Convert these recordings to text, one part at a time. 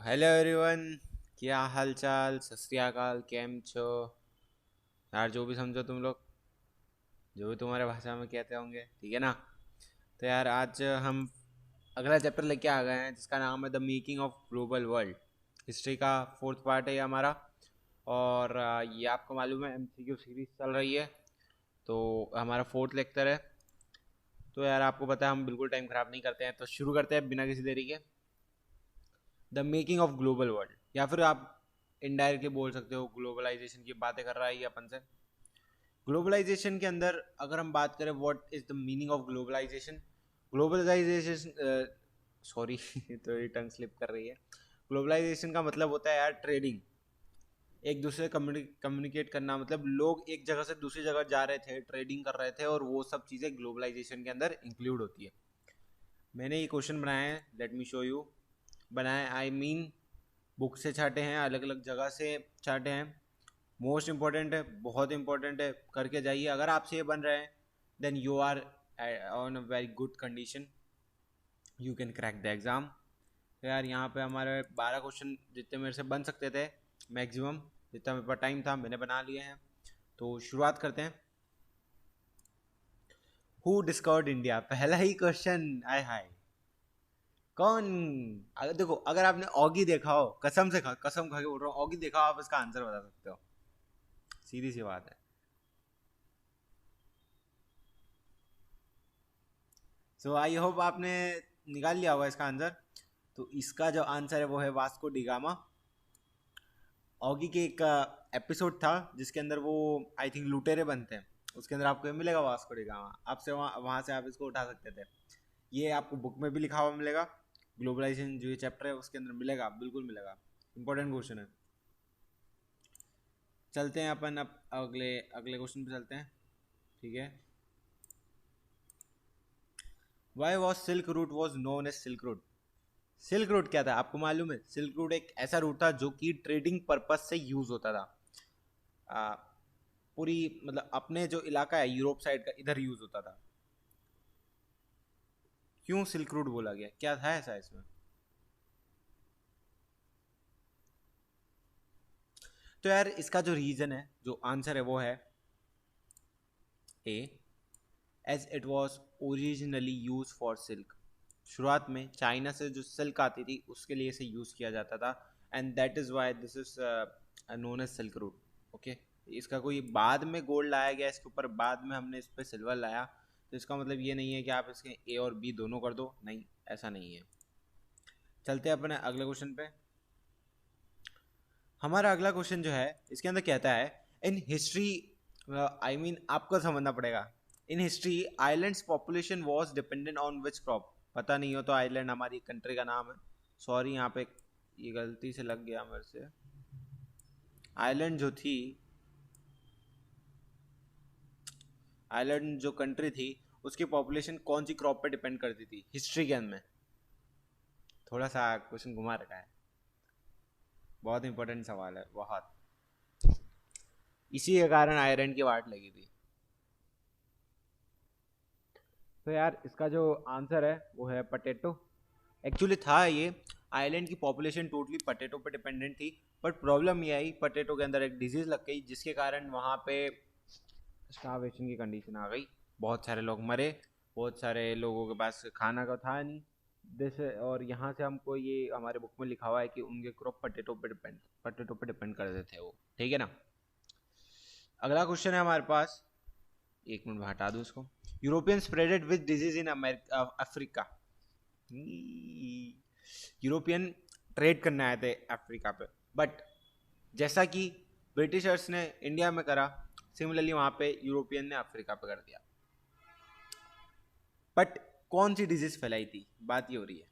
Hello everyone. क्या हाल चाल, सत श्री अकाल, केम छो यार, जो भी समझो तुम लोग, जो भी तुम्हारे भाषा में कहते होंगे, ठीक है ना। तो यार आज हम अगला चैप्टर लेके आ गए हैं जिसका नाम है the making of global world. History का फोर्थ पार्ट है ये हमारा। और ये आपको मालूम है एमसीक्यू सीरीज चल रही है, तो हमारा फोर्थ लेक्चर है। तो यार आपको पता है हम बिल्कुल टाइम ख़राब नहीं करते हैं, तो शुरू करते हैं बिना किसी देरी के। The making of global world, या फिर आप इनडायरेक्टली बोल सकते हो ग्लोबलाइजेशन की बातें कर रहा है ये अपन से। ग्लोबलाइजेशन के अंदर अगर हम बात करें what is the meaning of globalisation. Globalisation, sorry तो ये टंग स्लिप कर रही है। ग्लोबलाइजेशन का मतलब होता है यार ट्रेडिंग, एक दूसरे से कम्युनिकेट करना। मतलब लोग एक जगह से दूसरी जगह जा रहे थे, ट्रेडिंग कर रहे थे, और वो सब चीज़ें ग्लोबलाइजेशन के अंदर इंक्लूड होती है। मैंने ये क्वेश्चन बनाया है, लेट मी शो यू। बनाए आई मीन बुक से छाटे हैं, अलग अलग जगह से छाटे हैं। मोस्ट इंपॉर्टेंट है, बहुत इंपॉर्टेंट है, करके जाइए। अगर आपसे ये बन रहे हैं then you are on a very good condition, you can crack the exam. तो यार यहाँ पे हमारे 12 क्वेश्चन जितने मेरे से बन सकते थे, मैक्सिमम जितना मेरे पास टाइम था मैंने बना लिए हैं। तो शुरुआत करते हैं। हु डिस्कवर्ड इंडिया, पहला ही क्वेश्चन। आय हाय, कौन? अगर देखो, अगर आपने ऑगी देखा हो, कसम खा के बोल रहा हूँ, ऑगी देखा हो, आप इसका आंसर बता सकते हो। सीधी सी बात है। सो आई होप आपने निकाल लिया होगा इसका आंसर। तो इसका जो आंसर है वो है वास्को डिगामा। ऑगी के एक एपिसोड था जिसके अंदर वो आई थिंक लुटेरे बनते हैं, उसके अंदर आपको ये मिलेगा वास्को डिगामा। आपसे वहाँ से आप इसको उठा सकते थे। ये आपको बुक में भी लिखा हुआ मिलेगा, ग्लोबलाइजेशन जो ये चैप्टर है उसके अंदर मिलेगा, बिल्कुल मिलेगा। इंपॉर्टेंट क्वेश्चन है। चलते हैं अपन अब अगले अगले क्वेश्चन पे चलते हैं, ठीक है। Why was silk route was known as silk route. Silk route क्या था आपको मालूम है? सिल्क रूट एक ऐसा रूट था जो कि ट्रेडिंग पर्पज से यूज होता था। आ, पूरी मतलब अपने जो इलाका है यूरोप साइड का, इधर यूज होता था। क्यों सिल्क रूट बोला गया, क्या था ऐसा इसमें? तो यार इसका जो रीजन है, जो आंसर है वो है A, as it was originally use for silk. शुरुआत में चाइना से जो सिल्क आती थी उसके लिए इसे यूज किया जाता था, and that is why this is known as silk route. Okay, इसका कोई बाद में गोल्ड लाया गया इसके ऊपर, बाद में हमने इस पर सिल्वर लाया, तो इसका मतलब ये नहीं है कि आप इसके ए और बी दोनों कर दो, नहीं, ऐसा नहीं है। चलते हैं अपने अगले क्वेश्चन पे। हमारा अगला क्वेश्चन जो है इसके अंदर कहता है, इन हिस्ट्री, आई मीन आपको समझना पड़ेगा। In history islands population was dependent on which crop. पता नहीं हो तो आइलैंड हमारी कंट्री का नाम है। सॉरी, यहाँ पे ये गलती से लग गया मेरे से। आइलैंड जो थी, आइलैंड जो कंट्री थी, उसकी पॉपुलेशन कौन सी क्रॉप पे डिपेंड करती थी हिस्ट्री के अंदर? थोड़ा सा क्वेश्चन घुमा रखा है, बहुत इंपॉर्टेंट सवाल है बहुत। इसी के कारण आयरन की वाट लगी थी। तो यार इसका जो आंसर है वो है पटेटो। एक्चुअली था ये, आइलैंड की पॉपुलेशन टोटली पटेटो पे डिपेंडेंट थी। बट प्रॉब्लम ये आई, पटेटो के अंदर एक डिजीज लग गई जिसके कारण वहाँ पे स्टारवेशन की कंडीशन आ गई। बहुत सारे लोग मरे, बहुत सारे लोगों के पास खाना का था नहीं। जैसे, और यहाँ से हमको ये हमारे बुक में लिखा हुआ है कि उनके क्रॉप पटेटो पे डिपेंड करते थे वो, ठीक है ना। अगला क्वेश्चन है हमारे पास, एक मिनट में हटा दूँ इसको। European spreaded with disease in America Africa. European trade करने आए थे अफ्रीका पे, बट जैसा कि ब्रिटिशर्स ने इंडिया में करा, सिमिलरली वहां पे यूरोपियन ने अफ्रीका पे कर दिया। बट कौन सी डिजीज फैलाई थी, बात ये हो रही है।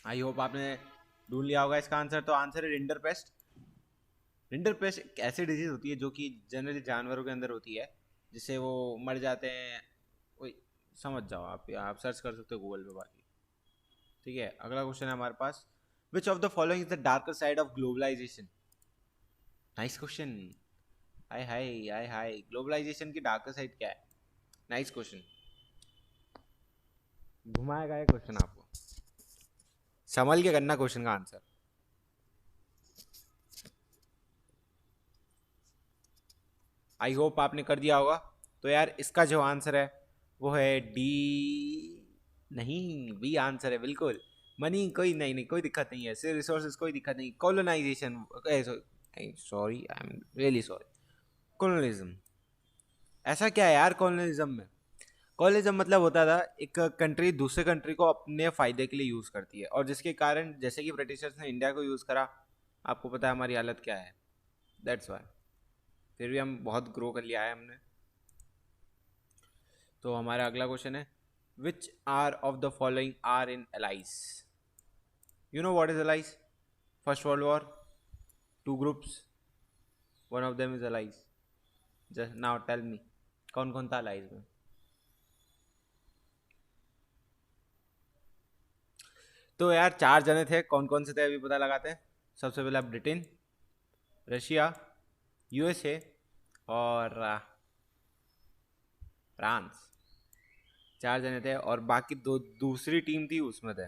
आई होप आपने ढूंढ लिया होगा इसका आंसर। तो आंसर है रिंडर पेस्ट। रिंडर पेस्ट एक ऐसी डिजीज होती है जो कि जनरली जानवरों के अंदर होती है, जिससे वो मर जाते हैं। वही, समझ जाओ आप सर्च कर सकते हो गूगल पे बाकी, ठीक है। अगला क्वेश्चन है हमारे पास, which of the following is the darker side of globalization. Nice question. Hi hi hi hi, globalization की डार्कर साइड क्या है? Nice question. घुमाएगा ये क्वेश्चन आपको, संभल के करना क्वेश्चन का आंसर। आई होप आपने कर दिया होगा। तो यार इसका जो आंसर है वो है डी, नहीं बी आंसर है बिल्कुल। मनी कोई नहीं, नहीं कोई दिक्कत नहीं है, सिर्फ रिसोर्सेज कोई दिक्कत नहीं, colonisation, sorry I am really sorry, colonism. ऐसा क्या है यार कॉलोनिज्म में? कॉलोनिज्म मतलब होता था एक कंट्री दूसरे कंट्री को अपने फायदे के लिए यूज करती है, और जिसके कारण जैसे कि ब्रिटिशर्स ने इंडिया को यूज करा, आपको पता है हमारी हालत क्या है, दैट्स वाई। फिर भी हम बहुत ग्रो कर लिया है हमने। तो हमारा अगला क्वेश्चन है, which are of the following are in allies? You know what is allies? First world war, two groups, one of them is allies. Just now tell me, कौन कौन था एलाइज में? तो यार 4 जने थे, कौन कौन से थे अभी पता लगाते हैं। सबसे पहला ब्रिटेन, रशिया, यूएसए और फ्रांस। 4 जने थे और बाकी दो दूसरी टीम थी उसमें थे।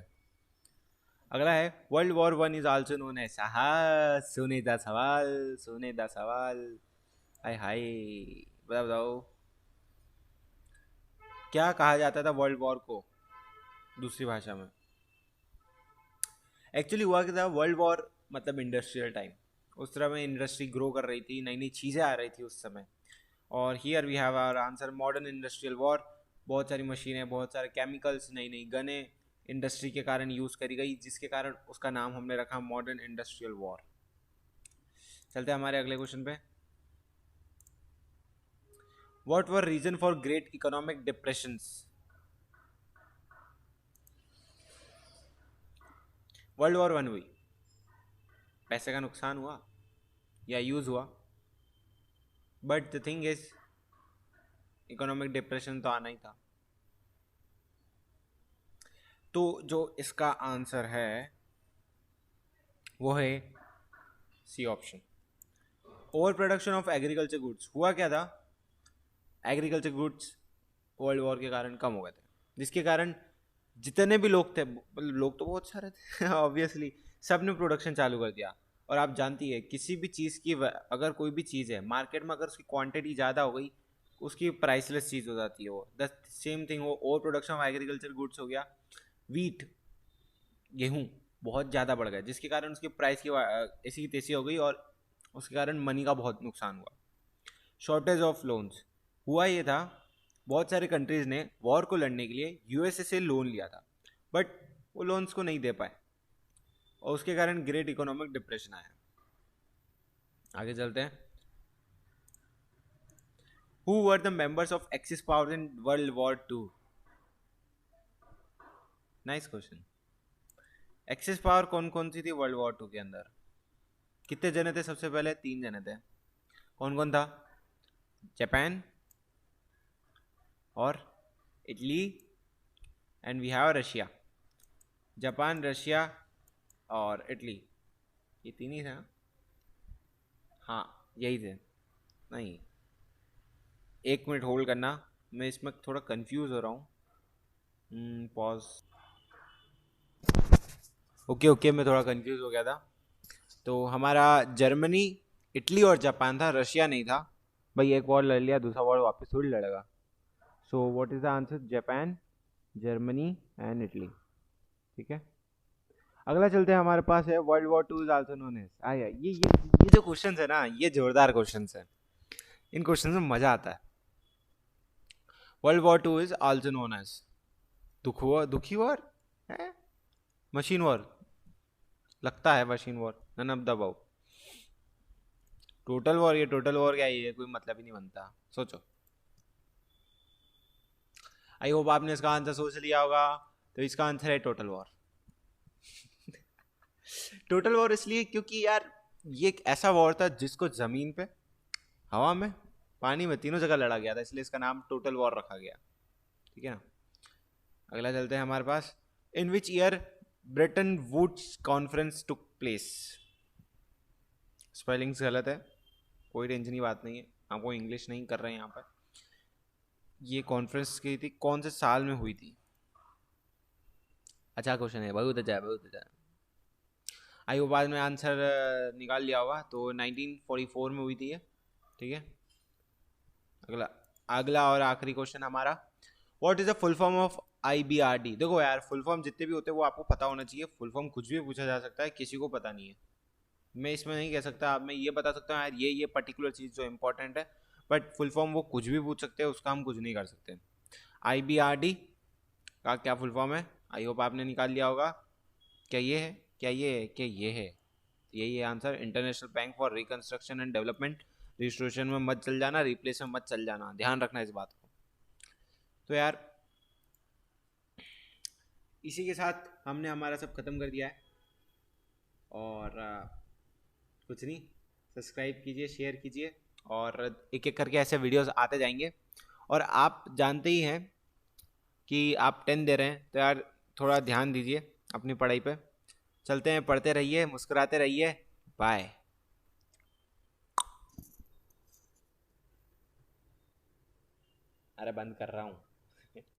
अगला है world war one is also known as, हाँ सोने दा सवाल, सोने दा सवाल। हाय हाय, बताओ बताओ क्या कहा जाता था वर्ल्ड वॉर को दूसरी भाषा में? एक्चुअली हुआ क्या था, वर्ल्ड वॉर मतलब इंडस्ट्रियल टाइम। उस तरह में इंडस्ट्री ग्रो कर रही थी, नई नई चीज़ें आ रही थी उस समय। और here we have our answer, modern industrial war. बहुत सारी मशीनें, बहुत सारे केमिकल्स, नई नई गनें इंडस्ट्री के कारण यूज़ करी गई, जिसके कारण उसका नाम हमने रखा मॉडर्न इंडस्ट्रियल वॉर। चलते हैं हमारे अगले क्वेश्चन पे। What were reason for great economic depressions? World war one हुई, पैसे का नुकसान हुआ या यूज़ हुआ, but the thing is economic depression तो आना ही था। तो जो इसका आंसर है वो है C option, over production of agriculture goods. हुआ क्या था, एग्रीकल्चर गुड्स वर्ल्ड वॉर के कारण कम हो गए थे, जिसके कारण जितने भी लोग थे, लोग तो बहुत सारे थे ऑब्वियसली, सब ने प्रोडक्शन चालू कर दिया। और आप जानती है किसी भी चीज़ की अगर कोई भी चीज़ है मार्केट में, अगर उसकी क्वांटिटी ज़्यादा हो गई, उसकी प्राइसलेस चीज़ हो जाती है वो। द सेम थिंग वो over production of agriculture goods हो गया। वीट, गेहूँ बहुत ज़्यादा बढ़ गया, जिसके कारण उसकी प्राइस की ऐसी की तैसी हो गई, और उसके कारण मनी का बहुत नुकसान हुआ। शॉर्टेज ऑफ लोन्स, हुआ ये था बहुत सारे कंट्रीज़ ने वॉर को लड़ने के लिए यूएसए से लोन लिया था, बट वो लोन्स को नहीं दे पाए, और उसके कारण ग्रेट इकोनॉमिक डिप्रेशन आया। आगे चलते हैं। Who were the members of axis power in world war two? Nice question. Axis power कौन कौन सी थी वर्ल्ड वॉर टू के अंदर? कितने जने थे? सबसे पहले 3 जने थे। कौन कौन था? जापान और Italy and we have Russia. Japan, Russia और इटली, ये 3 ही थे ना? हाँ यही थे। नहीं, 1 मिनट होल्ड करना, मैं इसमें थोड़ा कंफ्यूज हो रहा हूँ। पॉज। ओके ओके, मैं थोड़ा कंफ्यूज हो गया था। तो हमारा जर्मनी, इटली और जापान था, रशिया नहीं था। भाई एक वॉर लड़ लिया, दूसरा वॉर वापस थोड़ी लड़ेगा। So what is the answer? Japan, Germany and Italy. ठीक है, अगला चलते हैं। हमारे पास है world war two is also known as, आया ये जो क्वेश्चन है ना, ये जोरदार क्वेश्चन है। इन क्वेश्चन में मजा आता है। World war two is also known as दुखी वॉर है, मशीन वॉर, लगता है machine war, none of the above. Total war, ये टोटल वॉर क्या है, ये कोई मतलब ही नहीं बनता, सोचो। आई होप आपने इसका आंसर सोच लिया होगा। तो इसका आंसर है टोटल वॉर। टोटल वॉर इसलिए क्योंकि यार ये एक ऐसा वॉर था जिसको जमीन पे, हवा में, पानी में, तीनों जगह लड़ा गया था, इसलिए इसका नाम टोटल वॉर रखा गया। ठीक है ना? अगला चलते हैं हमारे पास। In which year Bretton Woods conference took place? Spellings गलत है, कोई टेंशन की बात नहीं है, आपको इंग्लिश नहीं कर रहे हैं यहाँ पर। ये कॉन्फ्रेंस की थी, कौन से साल में हुई थी? अच्छा क्वेश्चन है, बहुत अच्छा है, बहुत अच्छा। आई होप बाद में आंसर निकाल लिया होगा। तो 1944 में हुई थी ये, ठीक है। अगला अगला और आखिरी क्वेश्चन हमारा, what is the full form of IBRD। देखो यार, फुल फॉर्म जितने भी होते हैं वो आपको पता होना चाहिए। फुल फॉर्म कुछ भी पूछा जा सकता है, किसी को पता नहीं है। मैं इसमें नहीं कह सकता, मैं ये बता सकता हूँ यार ये पर्टिकुलर चीज़ जो इंपॉर्टेंट है, बट फुल फॉर्म वो कुछ भी पूछ सकते हैं, उसका हम कुछ नहीं कर सकते। IBRD का क्या फुल फॉर्म है, आई होप आपने निकाल लिया होगा। क्या ये है, क्या ये है, क्या ये है? यही है answer, international bank for reconstruction and development. Registration में मत चल जाना, रिप्लेस में मत चल जाना, ध्यान रखना इस बात को। तो यार इसी के साथ हमने हमारा सब खत्म कर दिया है। और कुछ नहीं, सब्सक्राइब कीजिए, शेयर कीजिए, और एक एक करके ऐसे वीडियोस आते जाएंगे। और आप जानते ही हैं कि आप 10 दे रहे हैं, तो यार थोड़ा ध्यान दीजिए अपनी पढ़ाई पे। चलते हैं, पढ़ते रहिए, मुस्कुराते रहिए। बाय। अरे बंद कर रहा हूँ।